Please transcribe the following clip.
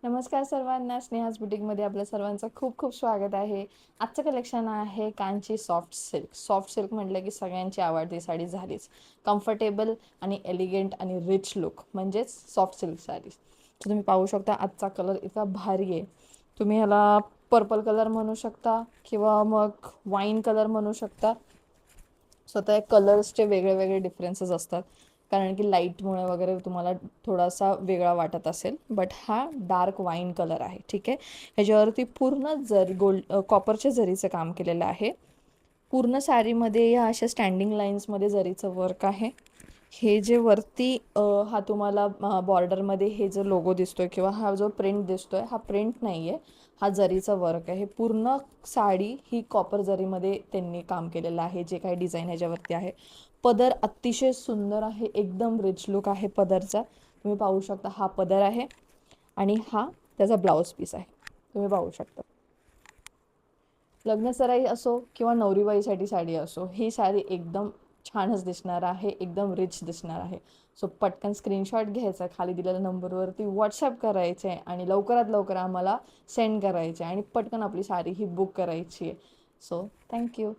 नमस्कार सर्वांना, स्नेहाज बुटीकमध्ये आपल्या सर्वांचं खूप खूप स्वागत आहे. आजचं कलेक्शन आहे Kanchi soft silk. Soft silk म्हटलं की सगळ्यांची आवडती साडी झालीच. कम्फर्टेबल आणि एलिगंट आणि रिच लुक म्हणजेच सॉफ्ट सिल्क साडीज. तर तुम्ही पाहू शकता आजचा कलर इतका भारी आहे. तुम्ही ह्याला पर्पल कलर म्हणू शकता किंवा मग वाईन कलर म्हणू शकता. स्वतः कलर्सचे वेगळे वेगळे डिफरन्सेस असतात, कारण की लाईटमुळे वगैरे तुम्हाला थोडासा वेगळा वाटत असेल. बट हा डार्क वाईन कलर आहे. ठीक आहे. ह्याच्यावरती पूर्ण जरी कॉपरच्या जरीचं काम केलेलं आहे. पूर्ण साडीमध्ये या अशा स्टँडिंग लाईन्समध्ये जरीचं वर्क आहे. हे जे वरती हा तुम्हाला बॉर्डरमध्ये हे जो लोगो दिसतोय किंवा हा जो प्रिंट दिसतोय, हा प्रिंट नाही आहे, हा जरीचा वर्क आहे. पूर्ण साडी ही कॉपर जरीमध्ये त्यांनी काम केलेलं आहे. जे काही डिझाईन ह्याच्यावरती आहे. पदर अतिशय सुंदर आहे, एकदम रिच लुक आहे पदरचा. तुम्ही पाहू शकता हा पदर आहे आणि हा त्याचा ब्लाऊज पीस आहे. तुम्ही पाहू शकता. लग्नसराई असो किंवा नवरीबाईसाठी साडी असो, ही साडी एकदम छानच दिसणार आहे, एकदम रिच दिसणार आहे. सो पटकन स्क्रीनशॉट घ्यायचा, खाली दिलेल्या नंबरवरती व्हॉट्सअप करायचे आणि लवकरात लवकर आम्हाला सेंड करायचे आणि पटकन आपली साडी ही बुक करायची आहे. So thank you.